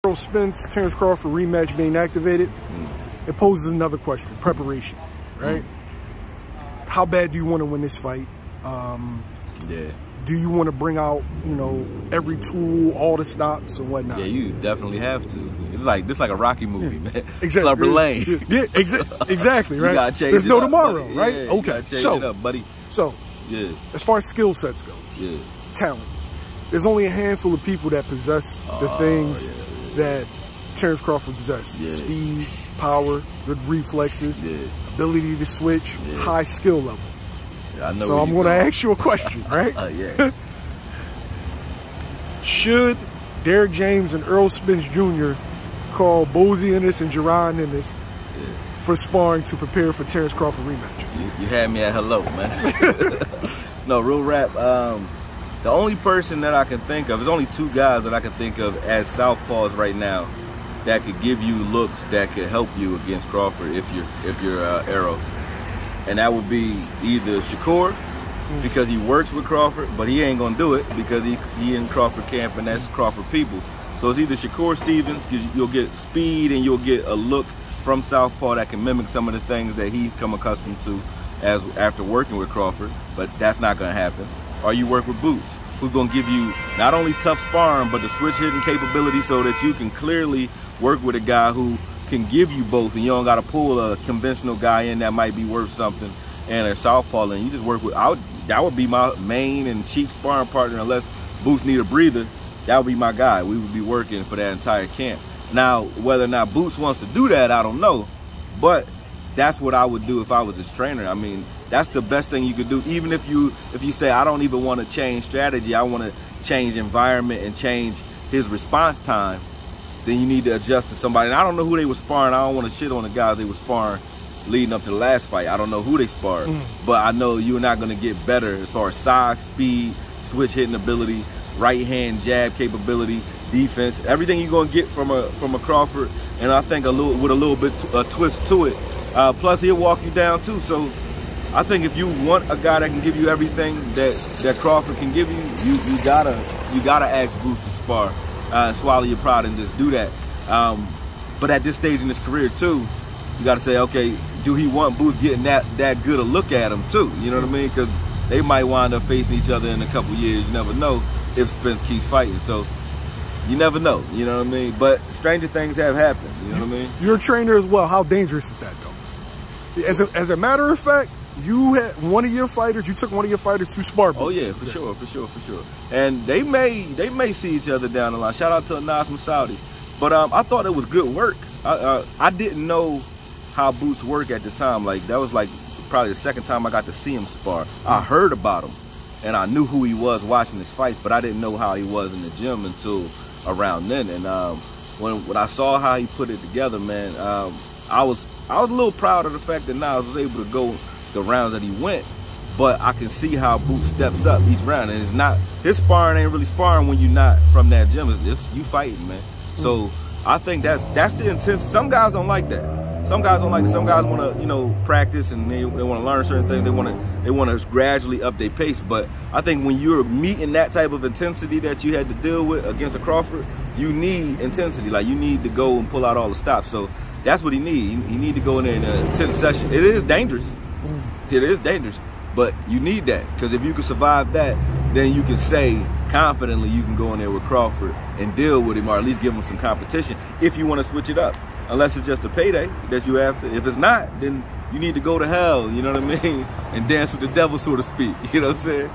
Errol Spence, Terence Crawford rematch being activated, it poses another question: preparation, right? How bad do you want to win this fight? Do you want to bring out, every tool, all the stops and whatnot? Yeah, you definitely have to. It's like a Rocky movie, man. Exactly. Clubber Lane. Yeah, exactly, right? You gotta change There's it no up, tomorrow, buddy. right? Yeah, okay. You gotta change it up, buddy. So, as far as skill sets goes, talent. There's only a handful of people that possess the things that Terence Crawford possessed. Speed, power, good reflexes, ability to switch, high skill level. I know so I'm going to ask you a question, right? Should Derrick James and Errol Spence Jr. call Bozy Ennis and Jaron Ennis for sparring to prepare for Terence Crawford rematch? You had me at hello, man. No, real rap. The only person that I can think of, there's only two guys that I can think of as southpaws right now that could give you looks that could help you against Crawford if you're Errol. And that would be either Shakur, because he works with Crawford, but he ain't gonna do it because he in Crawford camp, and that's Crawford Peoples. So it's either Shakur Stevens, because you'll get speed and you'll get a look from southpaw that can mimic some of the things that he's come accustomed to after working with Crawford, but that's not gonna happen. Or you work with Boots, who's gonna give you not only tough sparring, but the switch hitting capability so that you can clearly work with a guy who can give you both, and you don't got to pull a conventional guy in that might be worth something and a southpaw, and you just work with. That would be my main and chief sparring partner, unless Boots need a breather. That would be my guy. We would be working for that entire camp. Now, whether or not Boots wants to do that, I don't know, but that's what I would do if I was his trainer. I mean, that's the best thing you could do. Even if you say, I don't even want to change strategy, I want to change environment and change his response time, then you need to adjust to somebody. And I don't know who they were sparring. I don't want to shit on the guys they were sparring leading up to the last fight. I don't know who they sparred, but I know you're not going to get better as far as size, speed, switch hitting ability, right hand jab capability, defense, everything you're going to get from a Crawford. And I think with a little bit a twist to it. Plus he'll walk you down too. So I think if you want a guy that can give you everything that Crawford can give you, you gotta ask Boots to spar. Swallow your pride and just do that. But at this stage in his career too, you got to say, okay, do he want Boots getting that good a look at him too? You know what I mean? Because they might wind up facing each other in a couple years. You never know if Spence keeps fighting. So you never know. You know what I mean? But stranger things have happened. You know what I mean? You're a trainer as well. How dangerous is that though? As a matter of fact, you took one of your fighters to spar. Oh yeah, for sure. And they may see each other down the line. Shout out to Anas Masoudi. But I thought it was good work. I didn't know how Boots work at the time. Like that was like probably the second time I got to see him spar. I heard about him and I knew who he was watching his fights, but I didn't know how he was in the gym until around then. And when I saw how he put it together, man, I was a little proud of the fact that Nas was able to go the rounds that he went, but I can see how Boots steps up each round, and it's not his sparring ain't really sparring when you're not from that gym. It's you fighting, man. So I think that's the intent. Some guys don't like that. Some guys don't like it. Some guys want to practice and they want to learn certain things. They want to gradually up their pace. But I think when you're meeting that type of intensity that you had to deal with against a Crawford, you need intensity. Like you need to go and pull out all the stops. So that's what he needs. He need to go in there in an intense session. It is dangerous. It is dangerous, but you need that, because if you can survive that, then you can say confidently you can go in there with Crawford and deal with him, or at least give him some competition if you want to switch it up. Unless it's just a payday that you have to. If it's not, then you need to go to hell, you know what I mean, and dance with the devil, so to speak. You know what I'm saying?